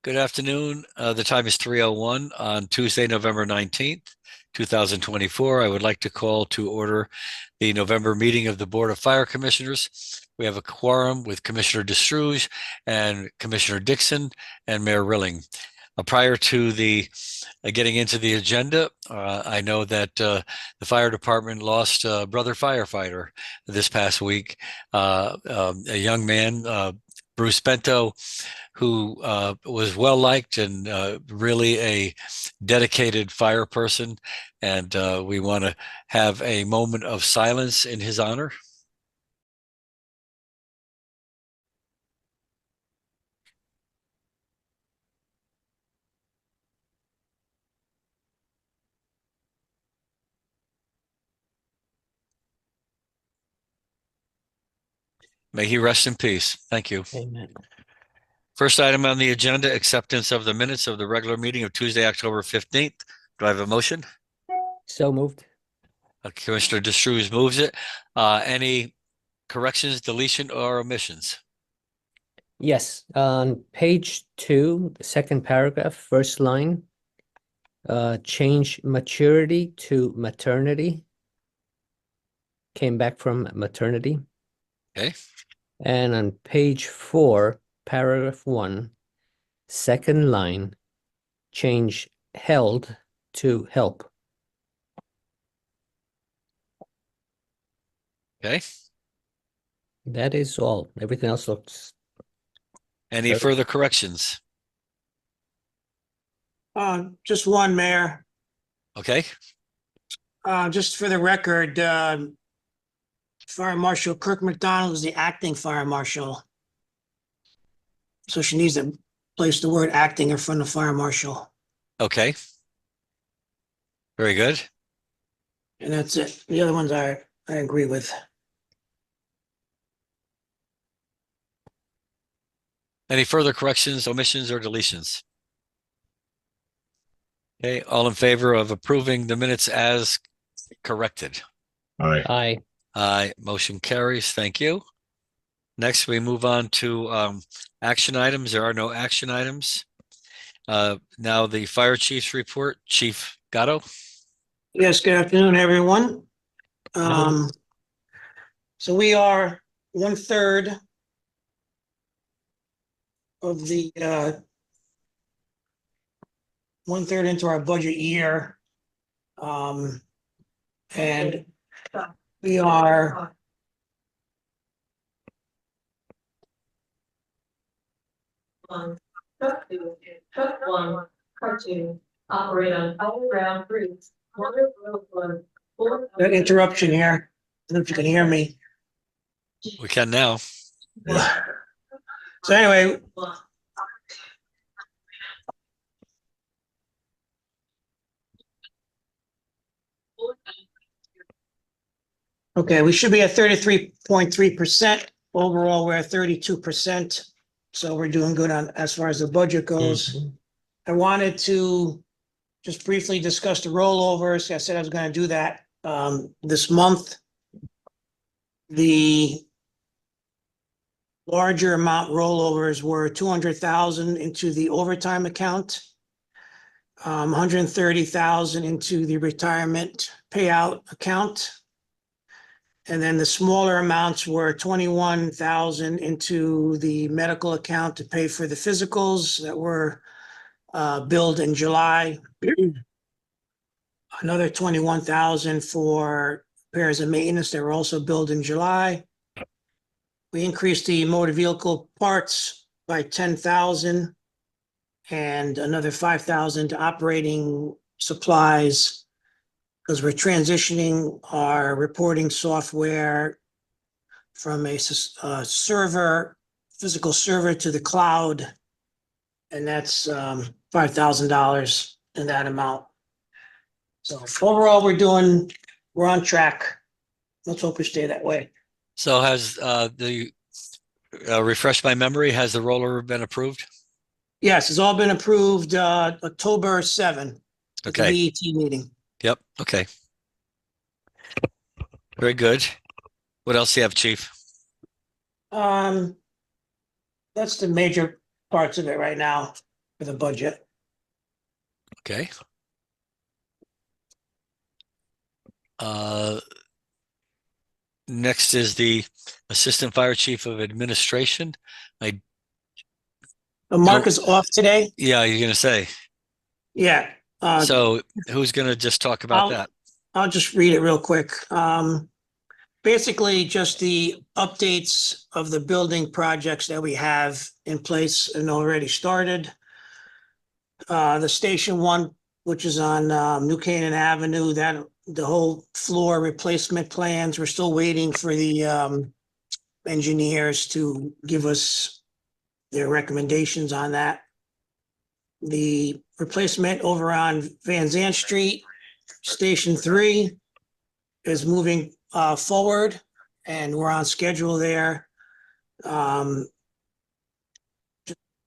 Good afternoon. The time is 3:01 on Tuesday, November 19th, 2024. I would like to call to order the November meeting of the Board of Fire Commissioners. We have a quorum with Commissioner DeStrouge and Commissioner Dixon and Mayor Rilling. Prior to getting into the agenda, I know that the fire department lost a brother firefighter this past week, a young man, Bruce Bento, who was well liked and really a dedicated fire person. And we want to have a moment of silence in his honor. May he rest in peace. Thank you. Amen. First item on the agenda, acceptance of the minutes of the regular meeting of Tuesday, October 15th. Do I have a motion? So moved. Commissioner DeStrouge moves it. Any corrections, deletion, or omissions? Yes, on page 2, the second paragraph, first line, change maturity to maternity. Came back from maternity. Okay. And on page 4, paragraph 1, second line, change held to help. Okay. That is all. Everything else looks Any Very- further corrections? Just one, Mayor. Okay. Just for the record, Fire Marshal Kirk McDonald is the acting fire marshal. So she needs to place the word acting in front of fire marshal. Okay. Very good. And that's it. The other ones I agree with. Any further corrections, omissions, or deletions? Okay, all in favor of approving the minutes as corrected? Aye. Aye, motion carries. Thank you. Next, we move on to action items. There are no action items. Now the fire chief's report. Chief Gatto. Yes, good afternoon, everyone. So we are 1/3 of the 1/3 into our budget year. And we are Truck one, cartoon, operate on all ground routes. Water road one, an interruption here. I don't know if you can hear me. We can now. So anyway, okay, we should be at 33.3%. Overall, we're at 32%. So we're doing good on as far as the budget goes. I wanted to just briefly discuss the rollovers. I said I was going to do that this month. The larger amount rollovers were 200,000 into the overtime account, 130,000 into the retirement payout account. And then the smaller amounts were 21,000 into the medical account to pay for the physicals that were billed in July. Another 21,000 for repairs and maintenance that were also billed in July. We increased the motor vehicle parts by 10,000 and another 5,000 to operating supplies because we're transitioning our reporting software from a server, physical server to the cloud. And that's $5,000 in that amount. So overall, we're on track. Let's hope we stay that way. So has refresh my memory, has the roller been approved? Yes, it's all been approved October 7 at the Okay. BET meeting. Yep. Okay. Very good. What else do you have, Chief? That's the major parts of it right now. for the budget. Okay. Next is the Assistant Fire Chief of Administration. Mark is off today. Yeah, you're gonna say. Yeah. So who's gonna just talk about that? I'll just read it real quick. Basically, just the updates of the building projects that we have in place and already started. The Station 1, which is on New Canaan Avenue, that the whole floor replacement plans, we're still waiting for the engineers to give us their recommendations on that. The replacement over on Van Zandt Street, Station 3 is moving forward, and we're on schedule there.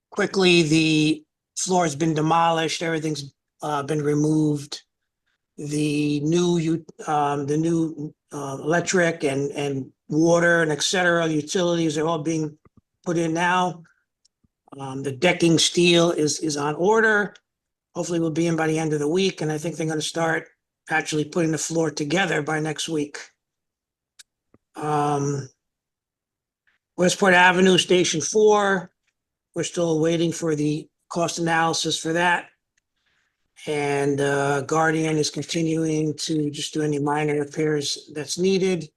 Quickly, the floor has been demolished, everything's been removed. The new electric and water and et cetera, utilities are all being put in now. The decking steel is on order. Hopefully we'll be in by the end of the week, and I think they're gonna start actually putting the floor together by next week. Westport Avenue, Station 4, we're still waiting for the cost analysis for that. And Guardian is continuing to just do any minor repairs that's needed.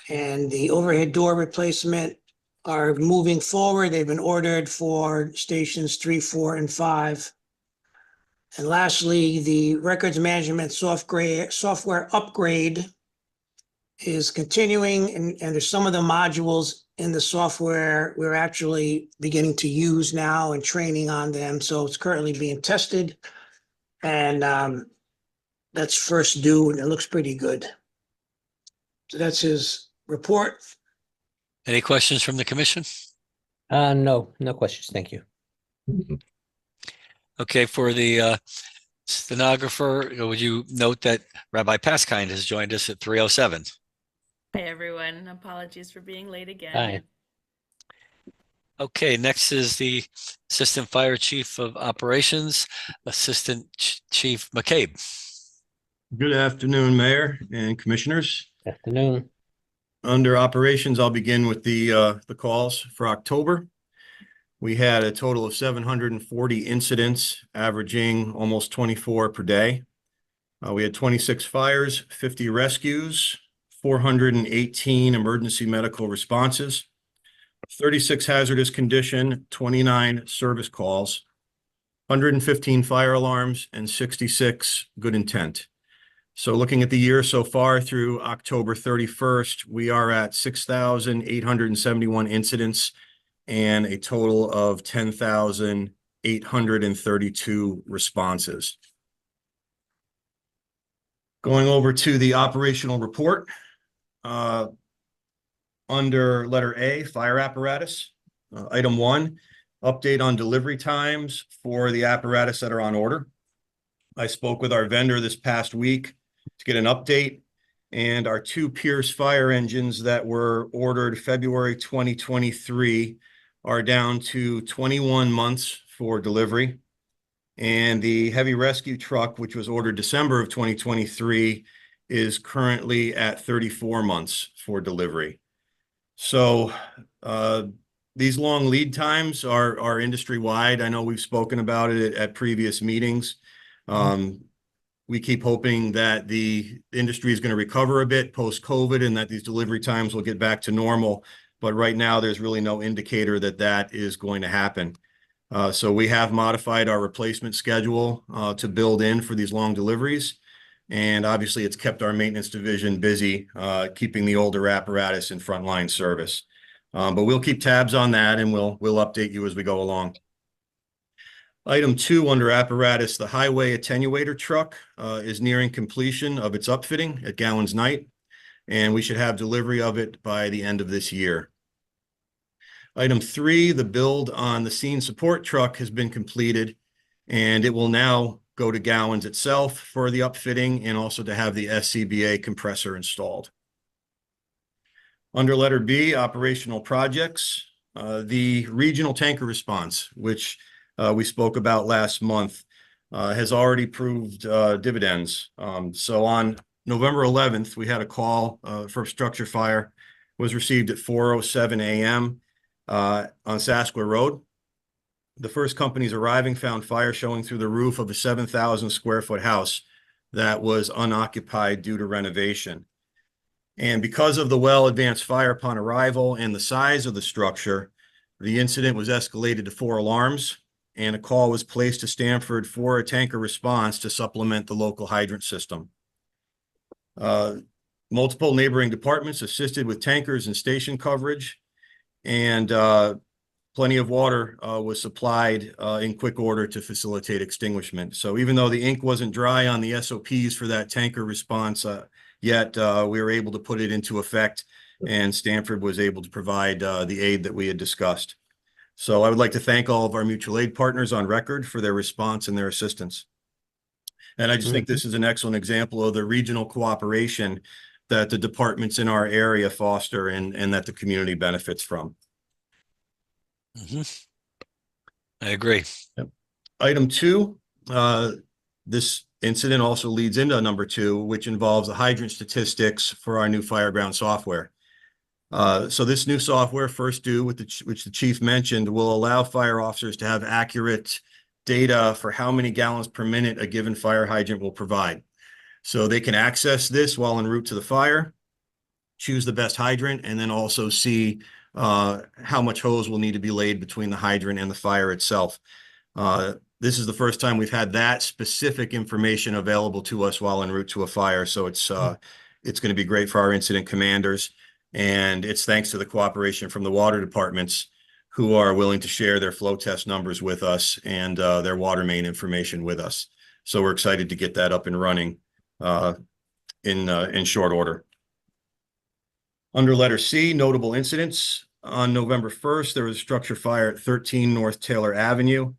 And the overhead door replacement are moving forward. They've been ordered for stations 3, 4, and 5. And lastly, the records management software upgrade is continuing, and there's some of the modules in the software we're actually beginning to use now and training on them. So it's currently being tested, and that's first due, and it looks pretty good. So that's his report. Any questions from the commission? No questions. Thank you. Okay, for the stenographer, would you note that Rabbi Paskind has joined us at 3:07? Hi, everyone. Apologies for being late again. Hi. Okay, next is the Assistant Fire Chief of Operations, Assistant Chief McCabe. Good afternoon, Mayor and Commissioners. Afternoon. Under operations, I'll begin with the calls for October. We had a total of 740 incidents, averaging almost 24 per day. We had 26 fires, 50 rescues, 418 emergency medical responses, 36 hazardous condition, 29 service calls, 115 fire alarms, and 66 good intent. So looking at the year so far through October 31st, we are at 6,871 incidents and a total of 10,832 responses. Going over to the operational report, under letter A, fire apparatus, item 1, update on delivery times for the apparatus that are on order. I spoke with our vendor this past week to get an update, and our 2 Pierce fire engines that were ordered February 2023 are down to 21 months for delivery. And the heavy rescue truck, which was ordered December of 2023, is currently at 34 months for delivery. So these long lead times are industry-wide. I know we've spoken about it at previous meetings. We keep hoping that the industry is going to recover a bit post-COVID and that these delivery times will get back to normal. But right now, there's really no indicator that that is going to happen. So we have modified our replacement schedule to build in for these long deliveries. And obviously, it's kept our maintenance division busy, keeping the older apparatus in frontline service. But we'll keep tabs on that, and we'll update you as we go along. Item 2 under apparatus, the highway attenuator truck is nearing completion of its upfitting at Gowans Night, and we should have delivery of it by the end of this year. Item 3, the build on the scene support truck has been completed, and it will now go to Gowans itself for the upfitting and also to have the SCBA compressor installed. Under letter B, operational projects, the regional tanker response, which we spoke about last month, has already proved dividends. So on November 11th, we had a call for structure fire, was received at 4:07 a.m. On Sasqua Road. The first companies arriving found fire showing through the roof of a 7,000 square foot house that was unoccupied due to renovation. And because of the well-advanced fire upon arrival and the size of the structure, the incident was escalated to 4 alarms, and a call was placed to Stamford for a tanker response to supplement the local hydrant system. Multiple neighboring departments assisted with tankers and station coverage, and plenty of water was supplied in quick order to facilitate extinguishment. So even though the ink wasn't dry on the SOPs for that tanker response yet, we were able to put it into effect, and Stamford was able to provide the aid that we had discussed. So I would like to thank all of our mutual aid partners on record for their response and their assistance. And I just think this is an excellent example of the regional cooperation that the departments in our area foster and that the community benefits from. I agree. Item 2, this incident also leads into number 2, which involves the hydrant statistics for our new Fireground software. So this new software, First Due, which the chief mentioned, will allow fire officers to have accurate data for how many gallons per minute a given fire hydrant will provide. So they can access this while en route to the fire, choose the best hydrant, and then also see how much hose will need to be laid between the hydrant and the fire itself. This is the first time we've had that specific information available to us while en route to a fire. So it's going to be great for our incident commanders. And it's thanks to the cooperation from the water departments, who are willing to share their flow test numbers with us and their water main information with us. So we're excited to get that up and running in short order. Under letter C, notable incidents. On November 1st, there was a structure fire at 13 North Taylor Avenue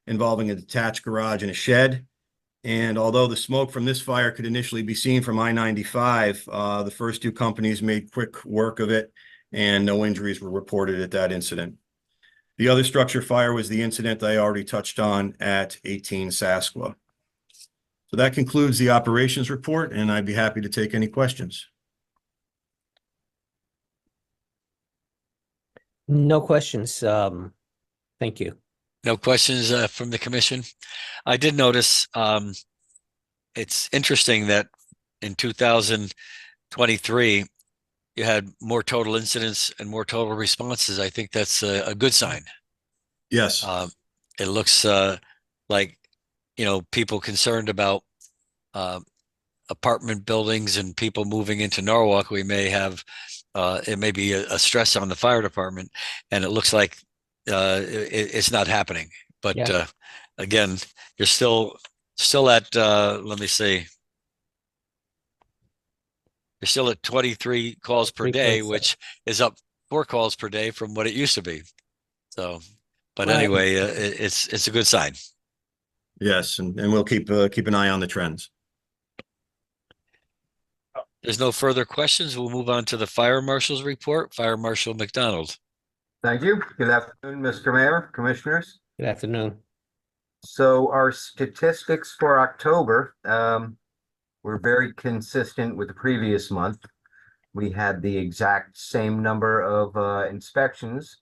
involving a detached garage and a shed. And although the smoke from this fire could initially be seen from I-95, the first 2 companies made quick work of it, and no injuries were reported at that incident. The other structure fire was the incident I already touched on at 18 Sasqua. So that concludes the operations report, and I'd be happy to take any questions. No questions. Thank you. No questions from the commission. I did notice it's interesting that in 2023, you had more total incidents and more total responses. I think that's a good sign. Yes. It looks like, people concerned about apartment buildings and people moving into Norwalk. We may have, it may be a stress on the fire department, and it looks like it's not happening. But again, you're still at, let me see. You're still at 23 calls per day, which is up 4 calls per day from what it used to be. So, but anyway, it's a good sign. Yes, and we'll keep an eye on the trends. There's no further questions. We'll move on to the Fire Marshal's report. Fire Marshal McDonald. Thank you. Good afternoon, Mr. Mayor, Commissioners. Good afternoon. So our statistics for October were very consistent with the previous month. We had the exact same number of inspections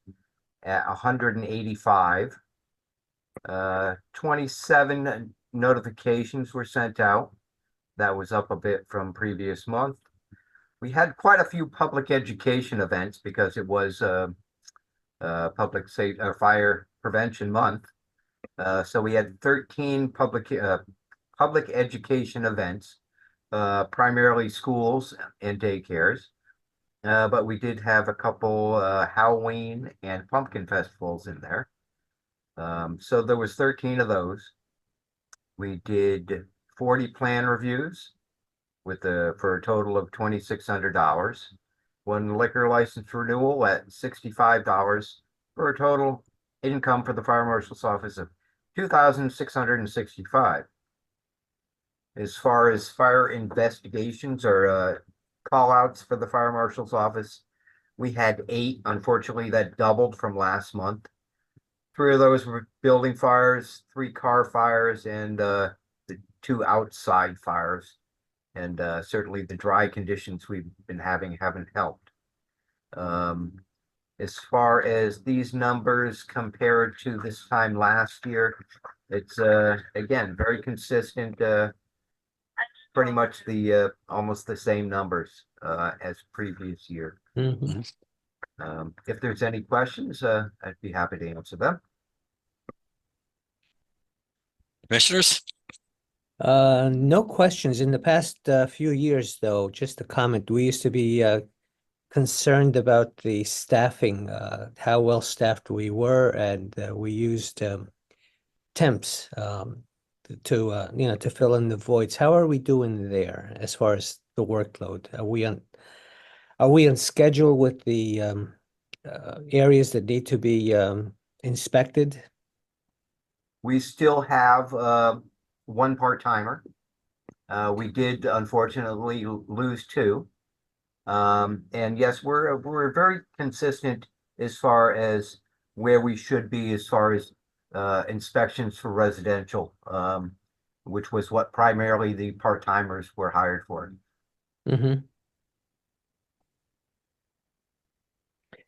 at 185. 27 notifications were sent out. That was up a bit from previous month. We had quite a few public education events because it was public safety fire prevention month. So we had 13 public education events, primarily schools and daycares. But we did have a couple Halloween and pumpkin festivals in there. So there was 13 of those. We did 40 plan reviews for a total of $2,600. 1 liquor license renewal at $65 for a total income for the Fire Marshal's office of $2,665. As far as fire investigations or call outs for the Fire Marshal's office, we had 8. Unfortunately, that doubled from last month. 3 of those were building fires, 3 car fires, and the 2 outside fires. And certainly the dry conditions we've been having haven't helped. As far as these numbers compared to this time last year, it's again very consistent. Pretty much the almost the same numbers as previous year. Mhm. If there's any questions, I'd be happy to answer them. Commissioners? No questions. In the past few years, though, just a comment. We used to be concerned about the staffing, how well staffed we were, and we used temps to fill in the voids. How are we doing there as far as the workload? Are we on schedule with the areas that need to be inspected? We still have 1 part-timer. We did unfortunately lose 2. And yes, we're very consistent as far as where we should be as far as inspections for residential, which was what primarily the part-timers were hired for. Mm-hmm.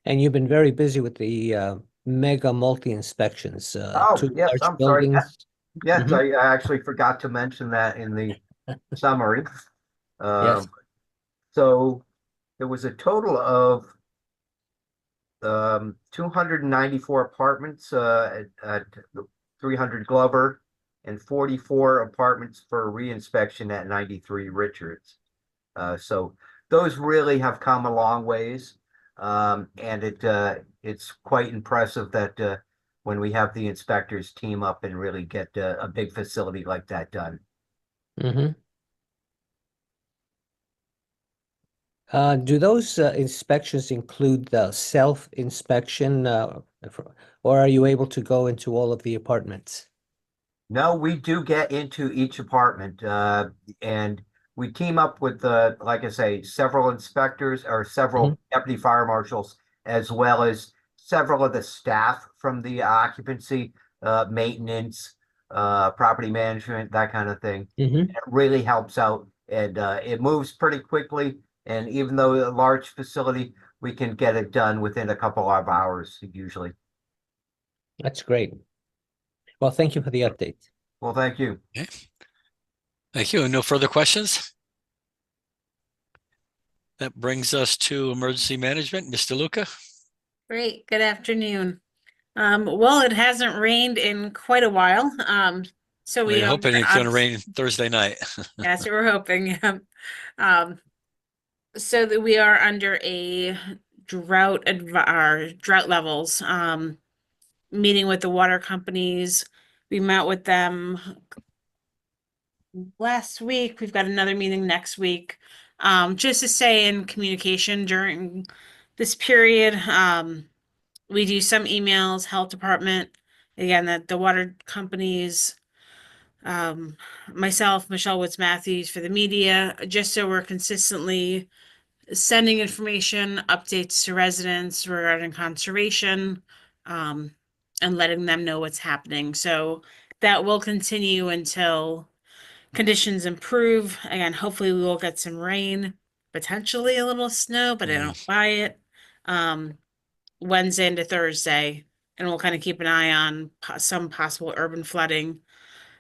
And you've been very busy with the mega multi-inspections. Oh, 2 yes, large I'm sorry. buildings. Yes, Mhm. I actually forgot to mention that in the summary. Yes. So there was a total of 294 apartments at 300 Glover and 44 apartments for reinspection at 93 Richards. So those really have come a long ways. And it's quite impressive that when we have the inspectors team up and really get a big facility like that done. Mm-hmm. Do those inspections include the self-inspection, or are you able to go into all of the apartments? No, we do get into each apartment, and we team up with like I say, several inspectors or several deputy fire marshals, as well as several of the staff from the occupancy, maintenance, property management, that kind of thing. Mm-hmm. It really helps out, and it moves pretty quickly. And even though a large facility, we can get it done within a couple of hours usually. That's great. Well, thank you for the update. Well, thank you. Okay. Thank you. And no further questions? That brings us to emergency management. Mr. Luca? Great. Good afternoon. Well, it hasn't rained in quite a while. So we We're are hoping it's going to rain Thursday night. That's what we're hoping. So that we are under a drought levels. Meeting with the water companies. We met with them last week. We've got another meeting next week. Just to stay in communication during this period. We do some emails, health department, again, that the water companies, myself, Michelle Woods Matthews for the media, just so we're consistently sending information, updates to residents regarding conservation, and letting them know what's happening. So that will continue until conditions improve. Again, hopefully we will get some rain, potentially a little snow, but I don't buy it. Wednesday into Thursday, and we'll kind of keep an eye on some possible urban flooding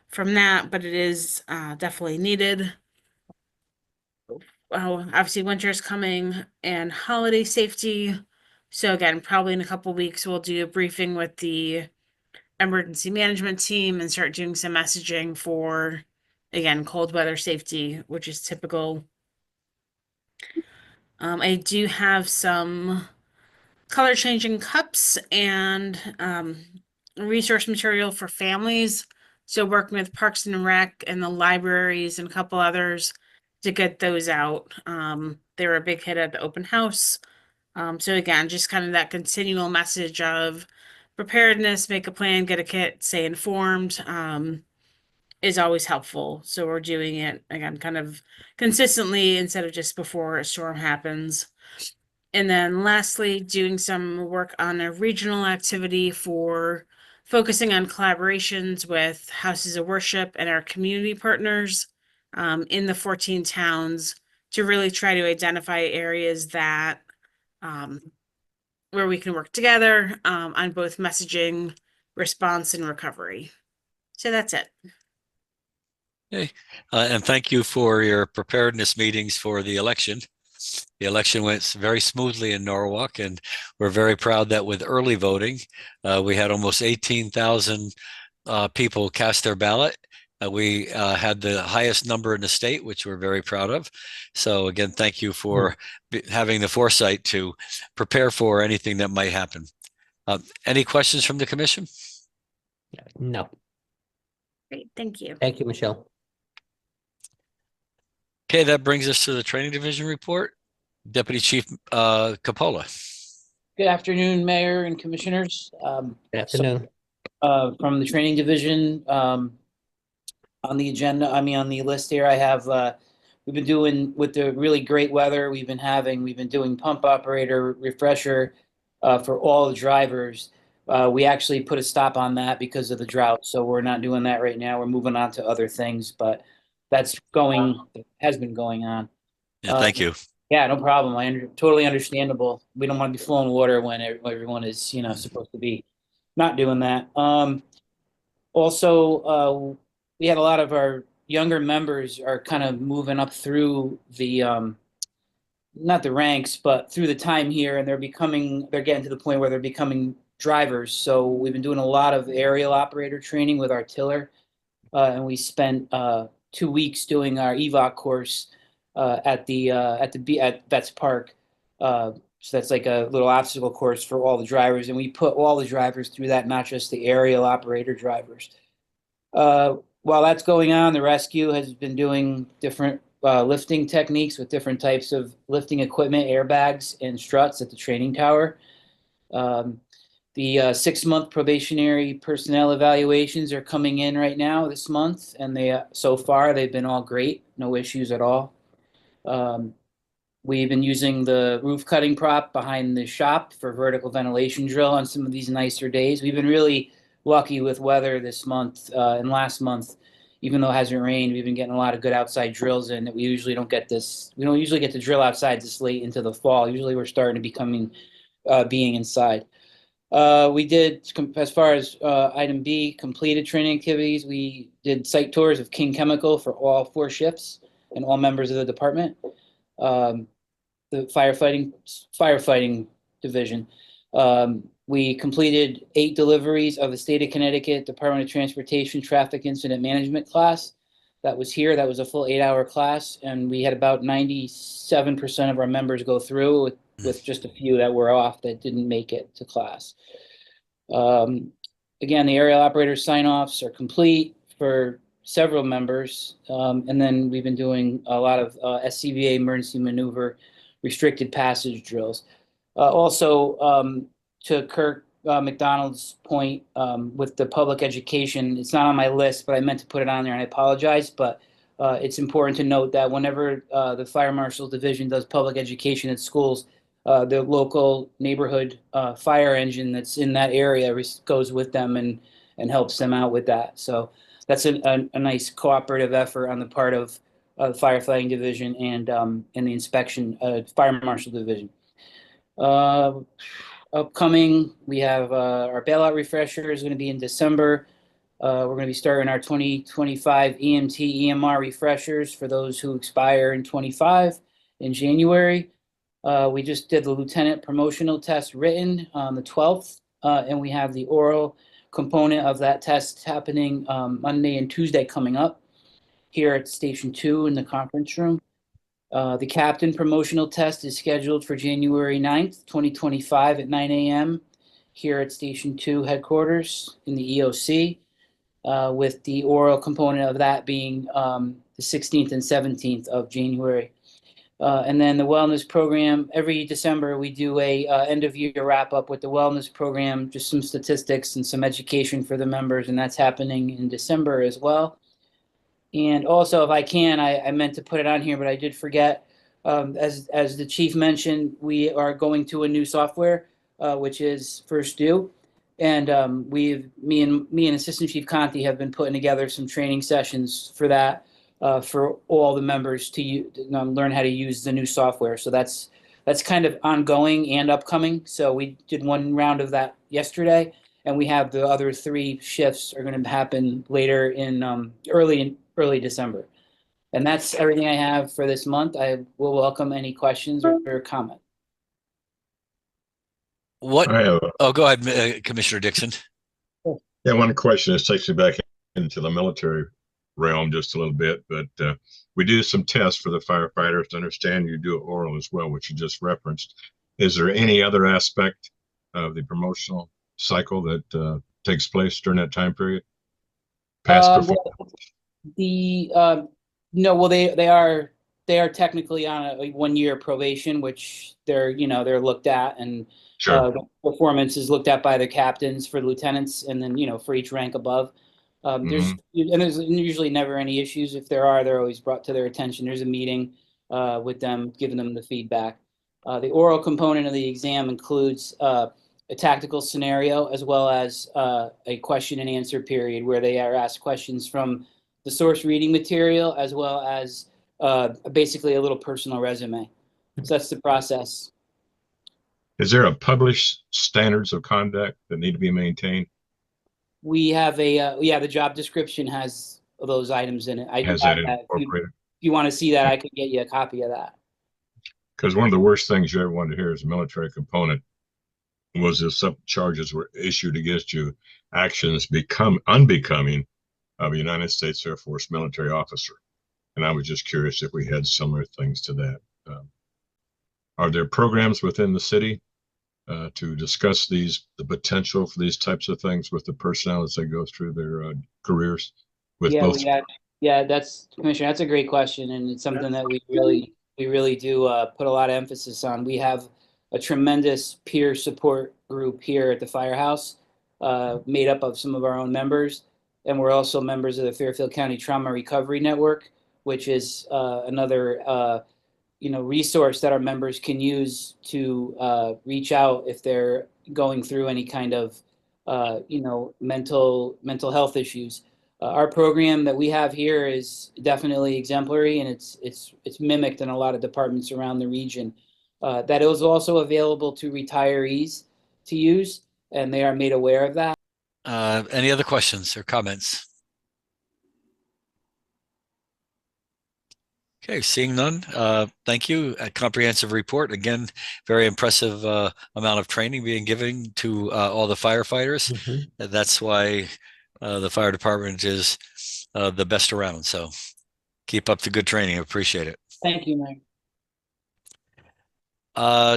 from that, but it is definitely needed. Obviously winter is coming and holiday safety. So again, probably in a couple weeks, we'll do a briefing with the emergency management team and start doing some messaging for, again, cold weather safety, which is typical. I do have some color changing cups and resource material for families. So working with Parks and Rec and the libraries and a couple others to get those out. They were a big hit at the open house. So again, just kind of that continual message of preparedness, make a plan, get a kit, stay informed, is always helpful. So we're doing it again, kind of consistently instead of just before a storm happens. And then lastly, doing some work on a regional activity for focusing on collaborations with houses of worship and our community partners in the 14 towns to really try to identify areas that where we can work together on both messaging, response, and recovery. So that's it. And thank you for your preparedness meetings for the election. The election went very smoothly in Norwalk, and we're very proud that with early voting, we had almost 18,000 people cast their ballot. We had the highest number in the state, which we're very proud of. So again, thank you for having the foresight to prepare for anything that might happen. Any questions from the commission? No, Great, thank you. thank you, Michelle. Okay, that brings us to the training division report. Deputy Chief Capola. Good afternoon, Mayor and Commissioners. Good afternoon. From the Training Division, on the agenda, on the list here, I have, we've been doing, with the really great weather we've been doing pump operator refresher for all the drivers. We actually put a stop on that because of the drought, so we're not doing that right now. We're moving on to other things, but has been going on. Yeah, thank you. Yeah, no problem. Totally understandable. We don't want to be flowing water when everyone is, supposed to be not doing that. Also, we had a lot of our younger members are kind of moving up through the, not the ranks, but through the time here, and they're getting to the point where they're becoming drivers. So we've been doing a lot of aerial operator training with our tiller, and we spent 2 weeks doing our EVOC course at Betts Park. So that's like a little obstacle course for all the drivers, and we put all the drivers through that, not just the aerial operator drivers. While that's going on, the rescue has been doing different lifting techniques with different types of lifting equipment, airbags, and struts at the training tower. The 6-month probationary personnel evaluations are coming in right now this month, and so far they've been all great, no issues at all. We've been using the roof cutting prop behind the shop for vertical ventilation drill on some of these nicer days. We've been really lucky with weather this month and last month. Even though it hasn't rained, we've been getting a lot of good outside drills in that we usually don't get this. We don't usually get to drill outside this late into the fall. Usually we're starting to being inside. We did, as far as item B, completed training activities. We did site tours of King Chemical for all 4 shifts and all members of the department. The firefighting division. We completed 8 deliveries of the State of Connecticut Department of Transportation Traffic Incident Management class. That was here. That was a full 8-hour class, and we had about 97% of our members go through with just a few that were off that didn't make it to class. Again, the aerial operator sign-offs are complete for several members, and then we've been doing a lot of SCBA emergency maneuver restricted passage drills. Also, to Kirk McDonald's point with the public education, it's not on my list, but I meant to put it on there, and I apologize, but it's important to note that whenever the Fire Marshal Division does public education at schools, the local neighborhood fire engine that's in that area goes with them and helps them out with that. So that's a nice cooperative effort on the part of the firefighting division and the inspection Fire Marshal Division. Upcoming, we have our bailout refresher is going to be in December. We're going to be starting our 2025 EMT EMR refreshers for those who expire in 25 in January. We just did the lieutenant promotional test written on the 12th, and we have the oral component of that test happening Monday and Tuesday coming up here at Station 2 in the conference room. The captain promotional test is scheduled for January 9th, 2025 at 9 a.m. here at Station 2 headquarters in the EOC, with the oral component of that being the 16th and 17th of January. And then the wellness program, every December we do a end of year wrap up with the wellness program, just some statistics and some education for the members, and that's happening in December as well. And also, if I can, I meant to put it on here, but I did forget. As the chief mentioned, we are going to a new software, which is First Due. And me and Assistant Chief Conti have been putting together some training sessions for that, for all the members to learn how to use the new software. So that's kind of ongoing and upcoming. So we did one round of that yesterday, and we have the other 3 shifts are going to happen later in early December. And that's everything I have for this month. I will welcome any questions or comment. What? I have, Oh, go ahead, Commissioner Dixon. yeah, one question. This takes me back into the military realm just a little bit, but we do some tests for the firefighters. To understand you do oral as well, which you just referenced. Is there any other aspect of the promotional cycle that takes place during that time period? Past performance? No, well, they are technically on a 1-year probation, which they're looked at, and Sure. the performance is looked at by the captains for the lieutenants, and then for each rank above. There's usually never any issues. If there are, they're always brought to their attention. There's a meeting with them, giving them the feedback. The oral component of the exam includes a tactical scenario as well as a question and answer period where they are asked questions from the source reading material as well as basically a little personal resume. So that's the process. Is there a published standards of conduct that need to be maintained? We have the job description has those items in it. I do Has have that that. incorporated? If you want to see that, I could get you a copy of that. Because one of the worst things you ever wanted to hear as a military component was if some charges were issued against you, actions become unbecoming of a United States Air Force military officer. And I was just curious if we had similar things to that. Are there programs within the city to discuss the potential for these types of things with the personnel as they go through their careers? With both. That's Commissioner. That's a great question, and it's something that we really do put a lot of emphasis on. We have a tremendous peer support group here at the firehouse, made up of some of our own members, and we're also members of the Fairfield County Trauma Recovery Network, which is another resource that our members can use to reach out if they're going through any kind of mental health issues. Our program that we have here is definitely exemplary, and it's mimicked in a lot of departments around the region. That is also available to retirees to use, and they are made aware of that. Any other questions or comments? Okay, seeing none. Thank you. A comprehensive report. Again, very impressive amount of training being given to all the firefighters. That's why the fire department is the best around. So keep up the good training. I appreciate it. Thank you, Mayor.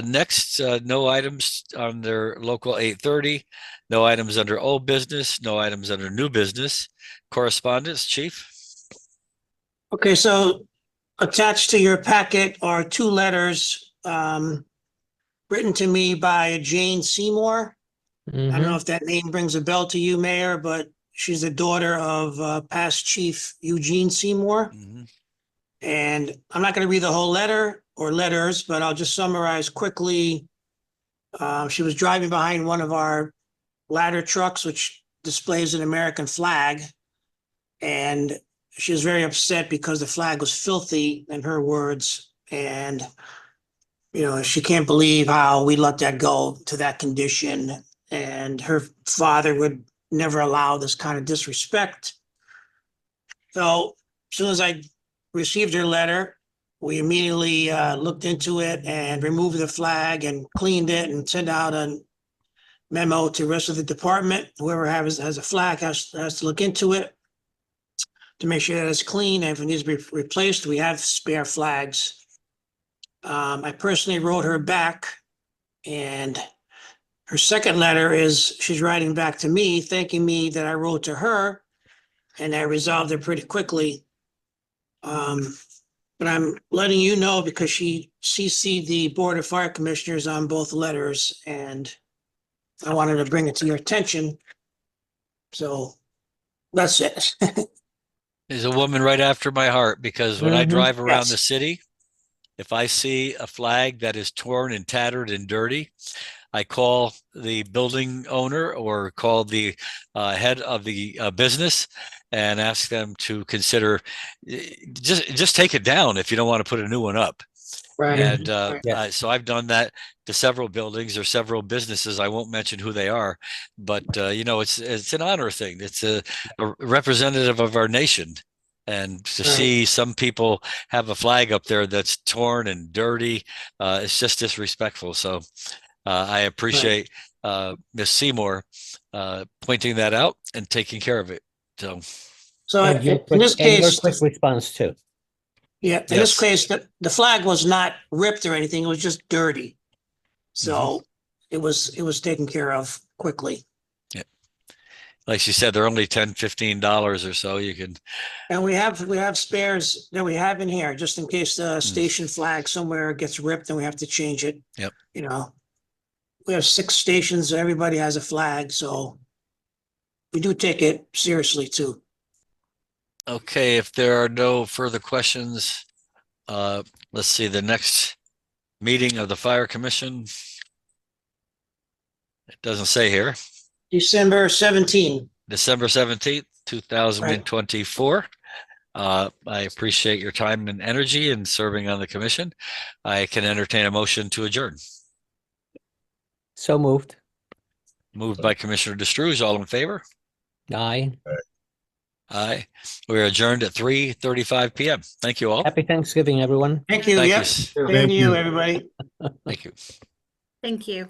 Next, no items under local 830, no items under old business, no items under new business. Correspondence, Chief? Okay, so attached to your packet are 2 letters written to me by Jane Seymour. I don't know if that name brings a bell to you, Mayor, but she's the daughter of past Chief Eugene Seymour. And I'm not going to read the whole letter or letters, but I'll just summarize quickly. She was driving behind one of our ladder trucks, which displays an American flag. And she was very upset because the flag was filthy, in her words. And, she can't believe how we let that go to that condition. And her father would never allow this kind of disrespect. So as soon as I received her letter, we immediately looked into it and removed the flag and cleaned it and sent out a memo to the rest of the department. Whoever has a flag has to look into it to make sure that it's clean. And if it needs to be replaced, we have spare flags. I personally wrote her back, and her second letter is she's writing back to me, thanking me that I wrote to her, and I resolved it pretty quickly. But I'm letting you know because she CC'd the Board of Fire Commissioners on both letters, and I wanted to bring it to your attention. So that's it. There's a woman right after my heart, because when I drive around Yes. the city, if I see a flag that is torn and tattered and dirty, I call the building owner or call the head of the business and ask them to consider just take it down if you don't want to put a new one up. And Yes. so I've done that to several buildings or several businesses. I won't mention who they are, but you know, it's an honor thing. It's a representative of our nation. And to see some people have a flag up there that's torn and dirty, it's just disrespectful. So I appreciate Ms. Seymour pointing that out and taking care of it. So And your in this quick, and your case, quick response too. yeah, in this Yes. case, the flag was not ripped or anything. It was just dirty. So it was taken care of quickly. Like she said, they're only $10, $15 or so. You can, And we have spares that we have in here just in case the station flag somewhere gets ripped and we have to change it. Yep. You know, we have 6 stations. Everybody has a flag, so we do take it seriously too. okay, if there are no further questions, let's see, the next meeting of the Fire Commission. It doesn't say here, December 17. December 17th, 2024. I appreciate your time and energy in serving on the commission. I can entertain a motion to adjourn. So moved. Moved by Commissioner DeStrouge, all in favor? Aye. Aye. We are adjourned at 3:35 p.m. Thank you all. Happy Thanksgiving, everyone. Thank you. Thank Yep. you. Thank you, everybody. Thank you. Thank you.